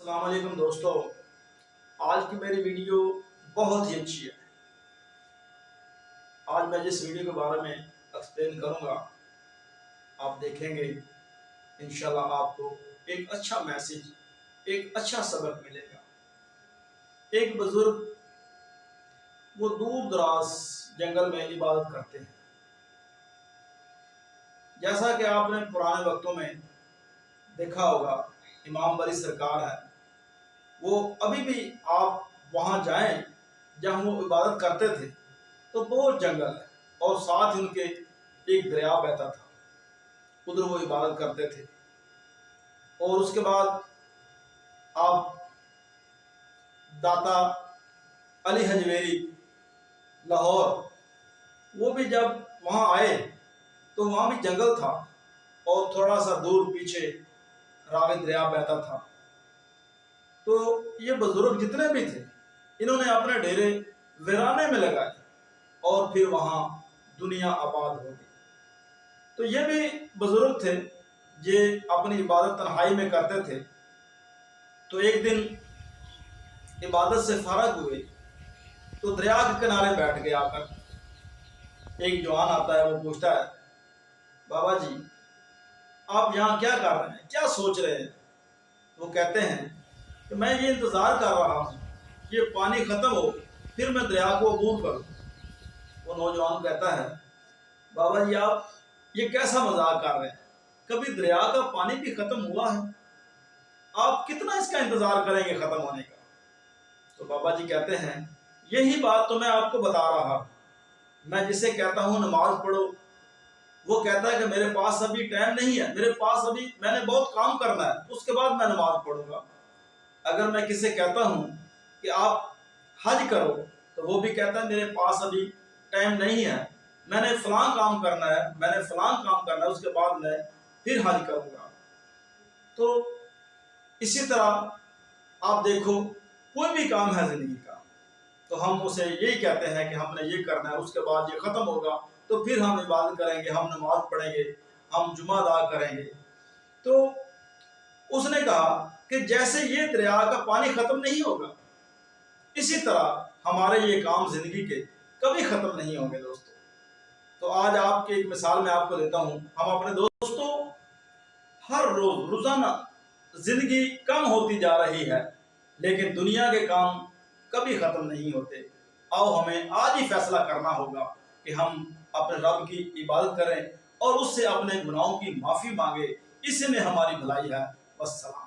السلام علیکم دوستو، آج کی میری ویڈیو بہت ہی اچھی ہے۔ آج میں جس ویڈیو کے بارے میں ایکسپلین کروں گا آپ دیکھیں گے، انشاءاللہ آپ کو ایک اچھا میسج، ایک اچھا سبق ملے گا۔ ایک بزرگ وہ دور دراز جنگل میں عبادت کرتے ہیں۔ جیسا کہ آپ نے پرانے وقتوں میں دیکھا ہوگا، امام بلی سرکار ہے، وہ ابھی بھی آپ وہاں جائیں جہاں وہ عبادت کرتے تھے تو بہت جنگل ہے، اور ساتھ ہی ان کے ایک دریا بہتا تھا، ادھر وہ عبادت کرتے تھے۔ اور اس کے بعد آپ داتا علی حجویری لاہور، وہ بھی جب وہاں آئے تو وہاں بھی جنگل تھا، اور تھوڑا سا دور پیچھے راوی دریا بہتا تھا۔ تو یہ بزرگ جتنے بھی تھے، انہوں نے اپنے ڈیرے ویرانے میں لگائے اور پھر وہاں دنیا آباد ہو گئی۔ تو یہ بھی بزرگ تھے، یہ اپنی عبادت تنہائی میں کرتے تھے۔ تو ایک دن عبادت سے فارغ ہوئے تو دریا کے کنارے بیٹھ گئے۔ آ کر ایک جوان آتا ہے، وہ پوچھتا ہے، بابا جی آپ یہاں کیا کر رہے ہیں، کیا سوچ رہے ہیں؟ وہ کہتے ہیں کہ میں یہ انتظار کر رہا ہوں یہ پانی ختم ہو، پھر میں دریا کو عبور کروں۔ وہ نوجوان کہتا ہے، بابا جی آپ یہ کیسا مذاق کر رہے ہیں، کبھی دریا کا پانی بھی ختم ہوا ہے؟ آپ کتنا اس کا انتظار کریں گے ختم ہونے کا؟ تو بابا جی کہتے ہیں، یہی بات تو میں آپ کو بتا رہا ہوں۔ میں جسے کہتا ہوں نماز پڑھو، وہ کہتا ہے کہ میرے پاس ابھی ٹائم نہیں ہے، میرے پاس ابھی میں نے بہت کام کرنا ہے، اس کے بعد میں نماز پڑھوں گا۔ اگر میں کسی کہتا ہوں کہ آپ حج کرو تو وہ بھی کہتا ہے میرے پاس ابھی ٹائم نہیں ہے، میں نے فلاں کام کرنا ہے، میں نے فلاں کام کرنا ہے، اس کے بعد میں پھر حج کروں گا۔ تو اسی طرح آپ دیکھو، کوئی بھی کام ہے زندگی کا تو ہم اسے یہی کہتے ہیں کہ ہم نے یہ کرنا ہے، اس کے بعد یہ ختم ہوگا تو پھر ہم عبادت کریں گے، ہم نماز پڑھیں گے، ہم جمعہ ادا کریں گے۔ تو اس نے کہا کہ جیسے یہ دریا کا پانی ختم نہیں ہوگا، اسی طرح ہمارے یہ کام زندگی کے کبھی ختم نہیں ہوں گے دوستو۔ تو آج آپ کی ایک مثال میں آپ کو دیتا ہوں۔ ہم اپنے دوستوں ہر روز روزانہ زندگی کم ہوتی جا رہی ہے، لیکن دنیا کے کام کبھی ختم نہیں ہوتے۔ آؤ ہمیں آج ہی فیصلہ کرنا ہوگا کہ ہم اپنے رب کی عبادت کریں اور اس سے اپنے گناہوں کی معافی مانگے، اسی میں ہماری بھلائی ہے۔ والسلام۔